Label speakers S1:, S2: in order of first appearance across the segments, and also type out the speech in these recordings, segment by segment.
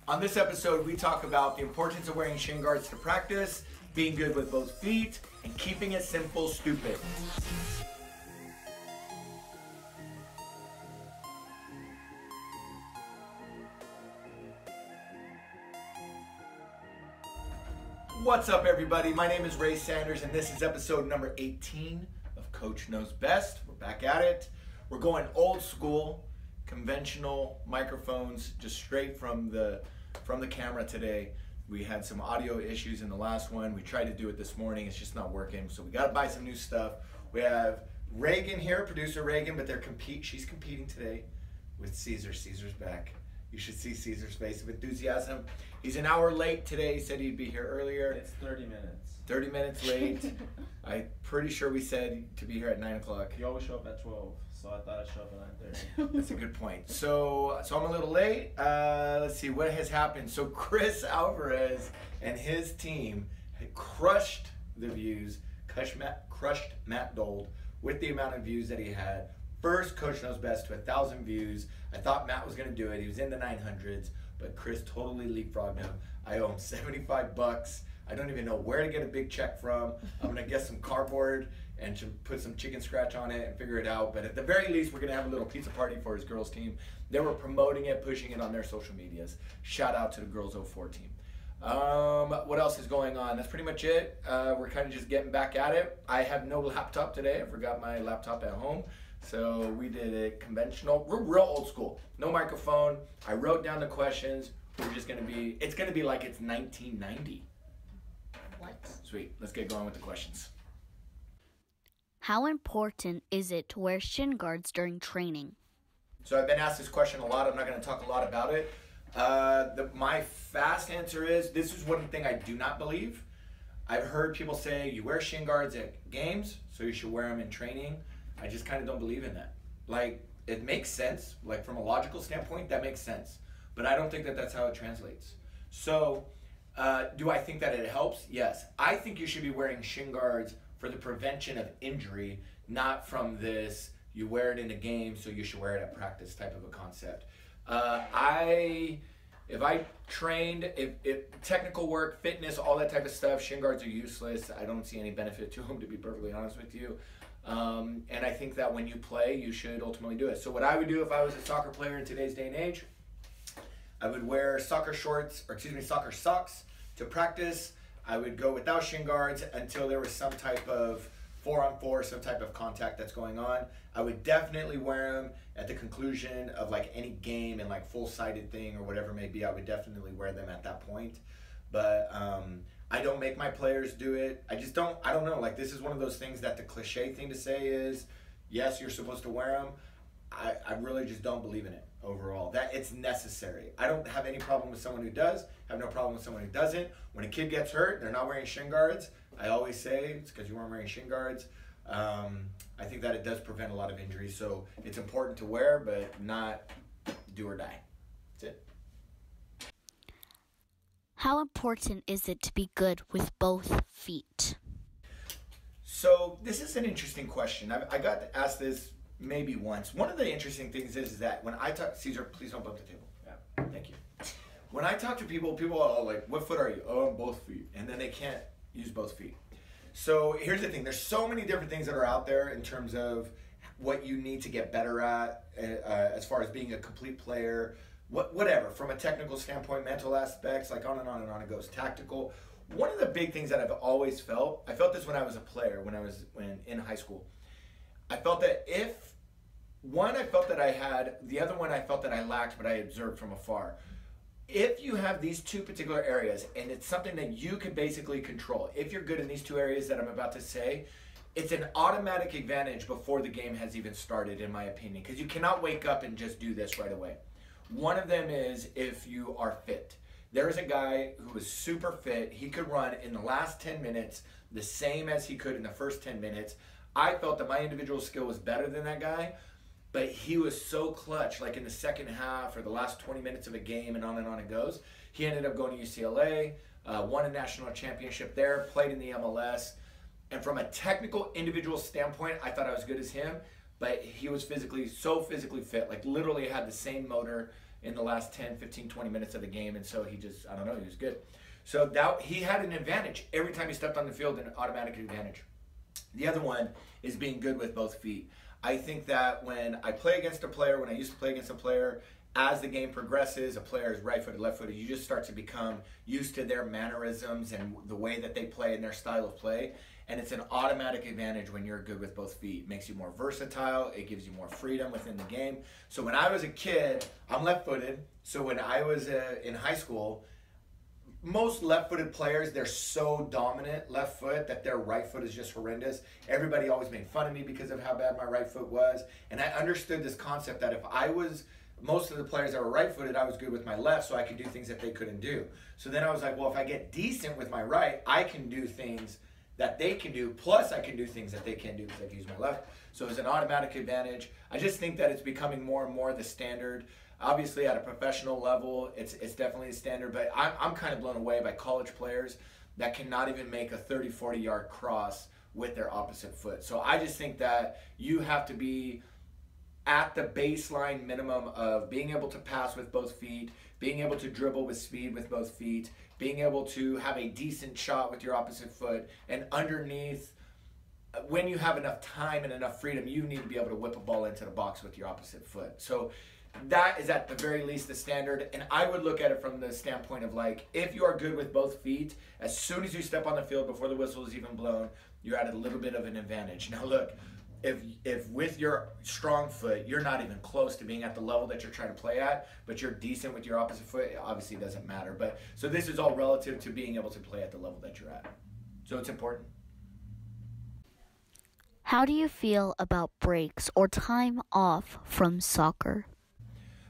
S1: On this episode, we talk about the importance of wearing shin guards to practice, being good with both feet, and keeping it simple, stupid. What's up, everybody? My name is Ray Sanders, and this is episode number 18 of Coach Knows Best. We're back at it. We're going old school, conventional microphones, just straight from the camera today. We had some audio issues in the last one. We tried to do it this morning. It's just not working. So we got to buy some new stuff. We have Reagan here, producer Reagan, but she's competing today with Caesar. Caesar's back. You should see Caesar's face of enthusiasm. He's an hour late today. He said he'd be here earlier.
S2: It's 30 minutes.
S1: 30 minutes late. I'm pretty sure we said to be here at 9 o'clock.
S2: You always show up at 12, so I thought I'd show up at 9:30.
S1: That's a good point. So I'm a little late. Let's see what has happened. So Chris Alvarez and his team had crushed the views, crushed Matt Dold with the amount of views that he had. First Coach Knows Best to 1,000 views. I thought Matt was going to do it. He was in the 900s, but Chris totally leapfrogged him. I owe him $75. I don't even know where to get a big check from. I'm going to get some cardboard and to put some chicken scratch on it and figure it out. But at the very least, we're going to have a little pizza party for his girls team. They were promoting it, pushing it on their social medias. Shout out to the Girls 04 team. What else is going on? That's pretty much it. We're kind of just getting back at it. I have no laptop today. I forgot my laptop at home. So we did it conventional. We're real old school. No microphone. I wrote down the questions. It's going to be like it's 1990.
S3: What?
S1: Sweet. Let's get going with the questions.
S3: How important is it to wear shin guards during training?
S1: So I've been asked this question a lot. I'm not going to talk a lot about it. My fast answer is, this is one thing I do not believe. I've heard people say you wear shin guards at games, so you should wear them in training. I just kind of don't believe in that. Like, it makes sense. Like, from a logical standpoint, that makes sense. But I don't think that that's how it translates. So, do I think that it helps? Yes. I think you should be wearing shin guards for the prevention of injury, not from this, you wear it in a game, so you should wear it at practice type of a concept. If I trained, if technical work, fitness, all that type of stuff, shin guards are useless. I don't see any benefit to them, to be perfectly honest with you. And I think that when you play, you should ultimately do it. So what I would do if I was a soccer player in today's day and age, I would wear soccer socks to practice. I would go without shin guards until there was some type of 4-on-4, some type of contact that's going on. I would definitely wear them at the conclusion of like any game and like full-sided thing or whatever it may be. I would definitely wear them at that point. But I don't make my players do it. I don't know. Like, this is one of those things that the cliche thing to say is, yes, you're supposed to wear them. I really just don't believe in it overall. That it's necessary. I don't have any problem with someone who does. I have no problem with someone who doesn't. When a kid gets hurt, they're not wearing shin guards. I always say it's because you weren't wearing shin guards. I think that it does prevent a lot of injuries. So it's important to wear, but not do or die. That's it.
S3: How important is it to be good with both feet?
S1: So this is an interesting question. I got asked this maybe once. One of the interesting things is that when I talk, Caesar, please don't bump the table. Yeah, thank you. When I talk to people are like, what foot are you? Oh, I'm both feet. And then they can't use both feet. So here's the thing. There's so many different things that are out there in terms of what you need to get better at as far as being a complete player. Whatever, from a technical standpoint, mental aspects, like on and on and on it goes, tactical. One of the big things that I've always felt, I felt this when I was a player, when in high school. I felt that I felt that I had, the other one I felt that I lacked, but I observed from afar. If you have these two particular areas, and it's something that you can basically control, if you're good in these two areas that I'm about to say, it's an automatic advantage before the game has even started, in my opinion, because you cannot wake up and just do this right away. One of them is if you are fit. There's a guy who was super fit. He could run in the last 10 minutes the same as he could in the first 10 minutes. I felt that my individual skill was better than that guy, but he was so clutch, like in the second half or the last 20 minutes of a game and on it goes. He ended up going to UCLA, won a national championship there, played in the MLS. And from a technical individual standpoint, I thought I was good as him. but he was so physically fit, like literally had the same motor in the last 10, 15, 20 minutes of the game. And so he just, I don't know, he was good. So that he had an advantage. Every time he stepped on the field, an automatic advantage. The other one is being good with both feet. I think that when I play against a player, when I used to play against a player, as the game progresses, a player is right-footed, left-footed, you just start to become used to their mannerisms and the way that they play and their style of play. And it's an automatic advantage when you're good with both feet. It makes you more versatile. It gives you more freedom within the game. So when I was a kid, I'm left-footed. So when I was in high school, most left-footed players, they're so dominant left foot that their right foot is just horrendous. Everybody always made fun of me because of how bad my right foot was. And I understood this concept that if I was, most of the players that were right-footed, I was good with my left, so I could do things that they couldn't do. So then I was like, well, if I get decent with my right, I can do things that they can do, plus I can do things that they can't do because I can use my left. So it's an automatic advantage. I just think that it's becoming more and more the standard. Obviously, at a professional level, it's definitely a standard, but I'm kind of blown away by college players that cannot even make a 30, 40-yard cross with their opposite foot. So I just think that you have to be at the baseline minimum of being able to pass with both feet, being able to dribble with speed with both feet, being able to have a decent shot with your opposite foot, and underneath, when you have enough time and enough freedom, you need to be able to whip a ball into the box with your opposite foot. So that is at the very least the standard, and I would look at it from the standpoint of like, if you are good with both feet, as soon as you step on the field before the whistle is even blown, you're at a little bit of an advantage. Now look, if with your strong foot, you're not even close to being at the level that you're trying to play at, but you're decent with your opposite foot, it obviously doesn't matter. But so this is all relative to being able to play at the level that you're at. So it's important.
S3: How do you feel about breaks or time off from soccer?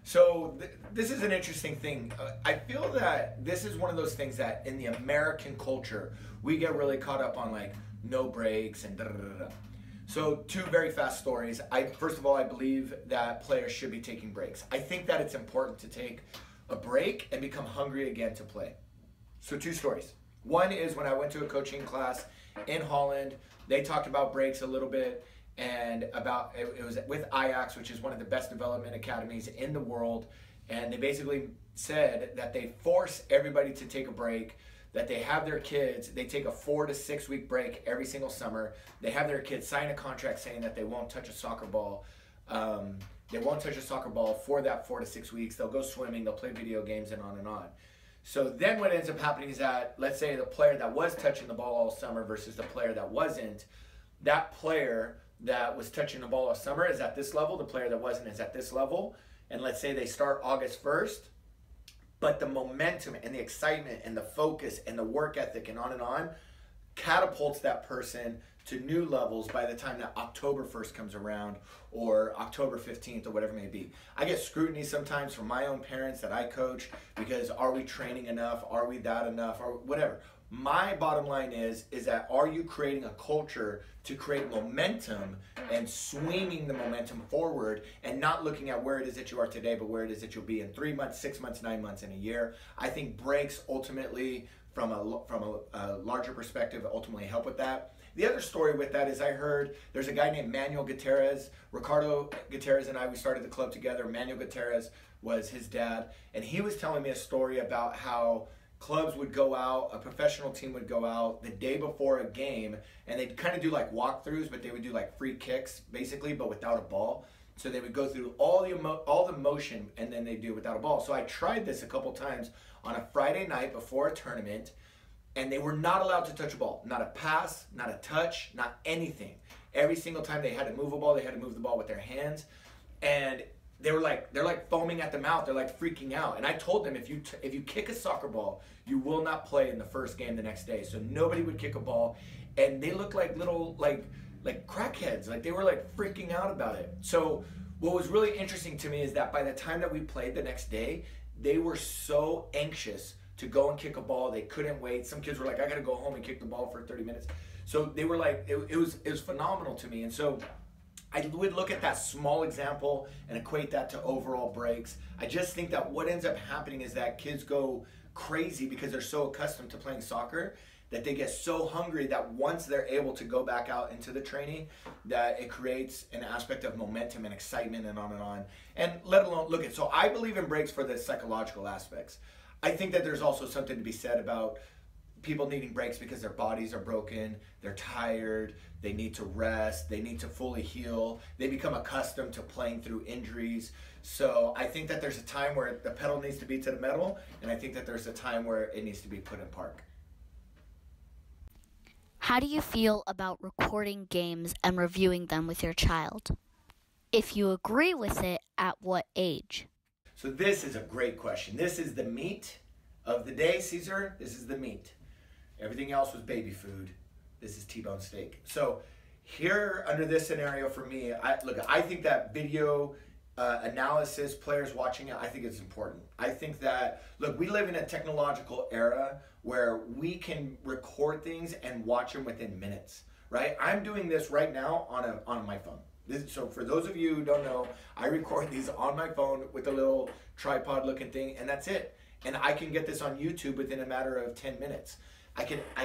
S1: So this is an interesting thing. I feel that this is one of those things that in the American culture, we get really caught up on like no breaks and da-da-da-da. So two very fast stories. First of all, I believe that players should be taking breaks. I think that it's important to take a break and become hungry again to play. So two stories. One is when I went to a coaching class in Holland, they talked about breaks a little bit, and about it was with Ajax, which is one of the best development academies in the world, and they basically said that they force everybody to take a break, that they have their kids, they take a 4 to 6 week break every single summer. They have their kids sign a contract saying that they won't touch a soccer ball. They won't touch a soccer ball for that 4 to 6 weeks. They'll go swimming, they'll play video games, and on and on. So then what ends up happening is that, let's say the player that was touching the ball all summer versus the player that wasn't, that player that was touching the ball all summer is at this level, the player that wasn't is at this level, and let's say they start August 1st, but the momentum and the excitement and the focus and the work ethic and on catapults that person to new levels by the time that October 1st comes around or October 15th or whatever it may be. I get scrutiny sometimes from my own parents that I coach because are we training enough? Are we that enough? Or whatever. My bottom line is that are you creating a culture to create momentum and swinging the momentum forward and not looking at where it is that you are today, but where it is that you'll be in 3 months, 6 months, 9 months, and a year. I think breaks ultimately, from a larger perspective, ultimately help with that. The other story with that is I heard there's a guy named Manuel Gutierrez. Ricardo Gutierrez and I, we started the club together. Manuel Gutierrez was his dad, and he was telling me a story about how clubs would go out, a professional team would go out the day before a game, and they'd kind of do like walkthroughs, but they would do like free kicks, basically, but without a ball. So they would go through all the motion, and then they do it without a ball. So I tried this a couple times on a Friday night before a tournament, and they were not allowed to touch a ball. Not a pass, not a touch, not anything. Every single time they had to move a ball, they had to move the ball with their hands. And they're like foaming at the mouth. They're like freaking out. And I told them, if you kick a soccer ball, you will not play in the first game the next day. So nobody would kick a ball. And they looked like little, like crackheads. Like they were like freaking out about it. So what was really interesting to me is that by the time that we played the next day, they were so anxious to go and kick a ball. They couldn't wait. Some kids were like, I got to go home and kick the ball for 30 minutes. So they were like, it was phenomenal to me. And so I would look at that small example and equate that to overall breaks. I just think that what ends up happening is that kids go crazy because they're so accustomed to playing soccer that they get so hungry that once they're able to go back out into the training, that it creates an aspect of momentum and excitement and on and on. And let alone, look at, so I believe in breaks for the psychological aspects. I think that there's also something to be said about people needing breaks because their bodies are broken, they're tired, they need to rest, they need to fully heal, they become accustomed to playing through injuries. So I think that there's a time where the pedal needs to be to the metal, and I think that there's a time where it needs to be put in park.
S3: How do you feel about recording games and reviewing them with your child? If you agree with it, at what age?
S1: So this is a great question. This is the meat of the day, Caesar. This is the meat. Everything else was baby food. This is T-bone steak. So here, under this scenario for me, I think that video analysis, players watching it, I think it's important. I think that, look, we live in a technological era where we can record things and watch them within minutes, right? I'm doing this right now on my phone. So for those of you who don't know, I record these on my phone with a little tripod looking thing, and that's it. And I can get this on YouTube within a matter of 10 minutes. I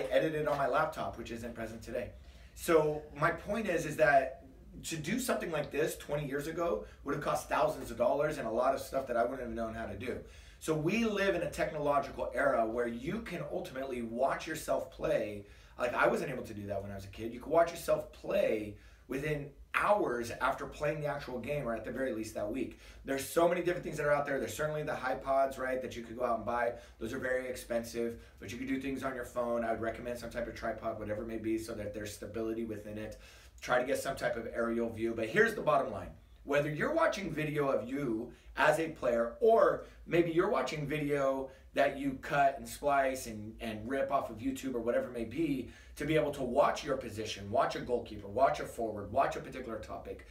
S1: edit it on my laptop, which isn't present today. So my point is that to do something like this 20 years ago would have cost thousands of dollars and a lot of stuff that I wouldn't have known how to do. So we live in a technological era where you can ultimately watch yourself play. Like, I wasn't able to do that when I was a kid. You could watch yourself play within hours after playing the actual game, or at the very least that week. There's so many different things that are out there. There's certainly the iPods, right, that you could go out and buy. Those are very expensive, but you could do things on your phone. I would recommend some type of tripod, whatever it may be, so that there's stability within it. Try to get some type of aerial view. But here's the bottom line. Whether you're watching video of you as a player, or maybe you're watching video that you cut and splice and rip off of YouTube or whatever it may be, to be able to watch your position, watch a goalkeeper, watch a forward, watch a particular topic.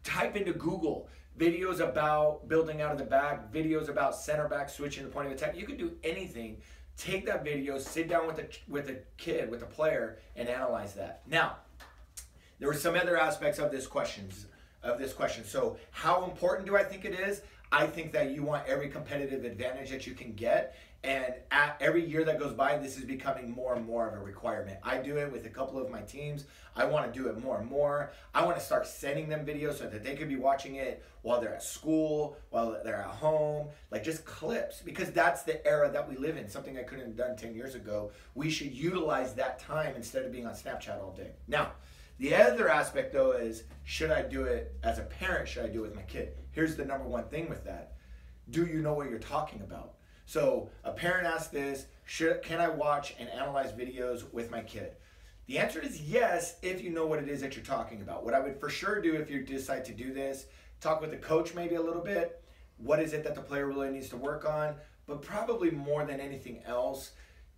S1: Type into Google videos about building out of the back, videos about center back switching the point of attack. You can do anything. Take that video, sit down with a kid, with a player, and analyze that. Now, there were some other aspects of this question. So how important do I think it is? I think that you want every competitive advantage that you can get. And every year that goes by, this is becoming more and more of a requirement. I do it with a couple of my teams. I want to do it more and more. I want to start sending them videos so that they could be watching it while they're at school, while they're at home, like just clips, because that's the era that we live in, something I couldn't have done 10 years ago. We should utilize that time instead of being on Snapchat all day. Now, the other aspect, though, is should I do it as a parent? Should I do it with my kid? Here's the number one thing with that. Do you know what you're talking about? So a parent asked this, can I watch and analyze videos with my kid? The answer is yes, if you know what it is that you're talking about. What I would for sure do if you decide to do this, talk with the coach maybe a little bit. What is it that the player really needs to work on? But probably more than anything else,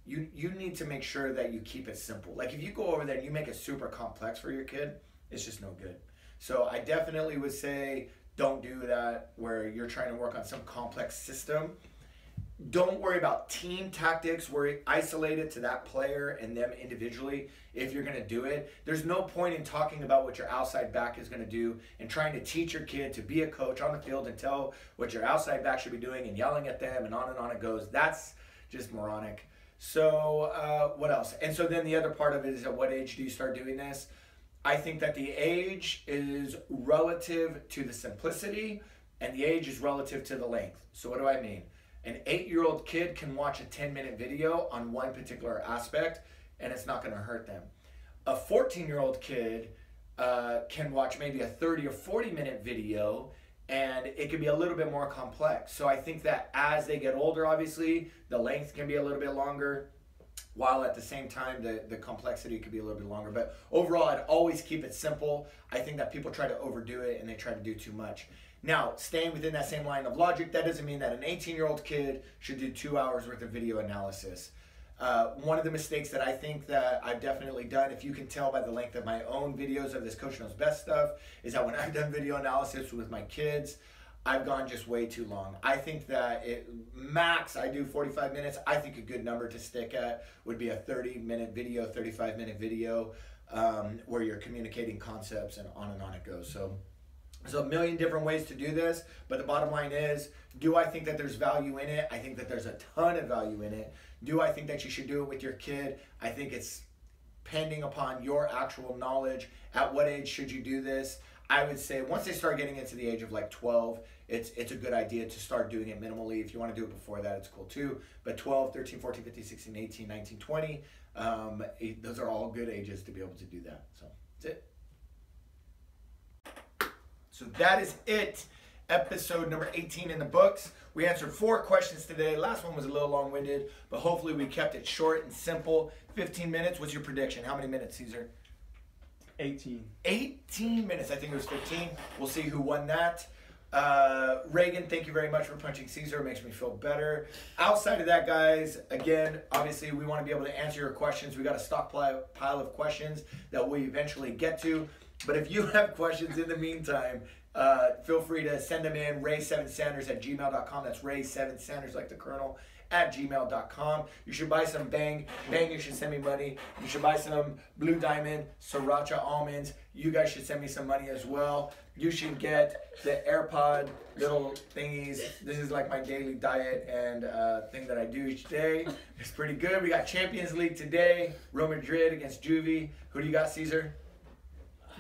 S1: you need to make sure that you keep it simple. Like, if you go over there and you make it super complex for your kid, it's just no good. So I definitely would say don't do that where you're trying to work on some complex system. Don't worry about team tactics, isolate it to that player and them individually if you're going to do it. There's no point in talking about what your outside back is going to do and trying to teach your kid to be a coach on the field and tell what your outside back should be doing and yelling at them and on it goes. That's just moronic. So what else? And so then the other part of it is, at what age do you start doing this? I think that the age is relative to the simplicity and the age is relative to the length. So what do I mean? An 8-year-old kid can watch a 10-minute video on one particular aspect and it's not going to hurt them. A 14-year-old kid can watch maybe a 30 or 40-minute video and it can be a little bit more complex. So I think that as they get older, obviously, the length can be a little bit longer, while at the same time, the complexity could be a little bit longer. But overall, I'd always keep it simple. I think that people try to overdo it and they try to do too much. Now, staying within that same line of logic, that doesn't mean that an 18-year-old kid should do 2 hours worth of video analysis. One of the mistakes that I think that I've definitely done, if you can tell by the length of my own videos of this Coach Knows Best stuff, is that when I've done video analysis with my kids, I've gone just way too long. I think that max I do 45 minutes. I think a good number to stick at would be a 30-minute video, 35-minute video, where you're communicating concepts and on it goes. So There's a million different ways to do this, but the bottom line is, do I think that there's value in it? I think that there's a ton of value in it. Do I think that you should do it with your kid? I think it's pending upon your actual knowledge. At what age should you do this? I would say once they start getting into the age of like 12, it's a good idea to start doing it minimally. If you want to do it before that, it's cool too. But 12, 13, 14, 15, 16, 18, 19, 20, those are all good ages to be able to do that. So that's it. So that is it. Episode number 18 in the books. We answered 4 questions today. Last one was a little long-winded, but hopefully we kept it short and simple. 15 minutes. What's your prediction? How many minutes, Caesar?
S2: 18.
S1: 18 minutes. I think it was 15. We'll see who won that. Reagan, thank you very much for punching Caesar. It makes me feel better. Outside of that, guys, again, obviously we want to be able to answer your questions. We got a stockpile of questions that we eventually get to. But if you have questions in the meantime, feel free to send them in. Ray7Sanders@gmail.com. That's Ray7Sanders, like the Colonel, @gmail.com. You should buy some Bang. Bang, you should send me money. You should buy some Blue Diamond Sriracha almonds. You guys should send me some money as well. You should get the AirPod little thingies. This is like my daily diet and thing that I do each day. It's pretty good. We got Champions League today. Real Madrid against Juvie. Who do you got, Caesar?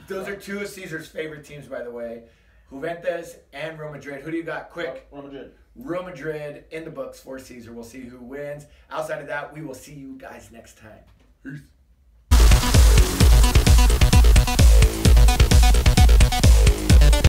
S1: Those are 2 of Caesar's favorite teams, by the way. Juventus and Real Madrid. Who do you got? Quick.
S2: Real Madrid.
S1: Real Madrid in the books for Caesar. We'll see who wins. Outside of that, we will see you guys next time. Peace.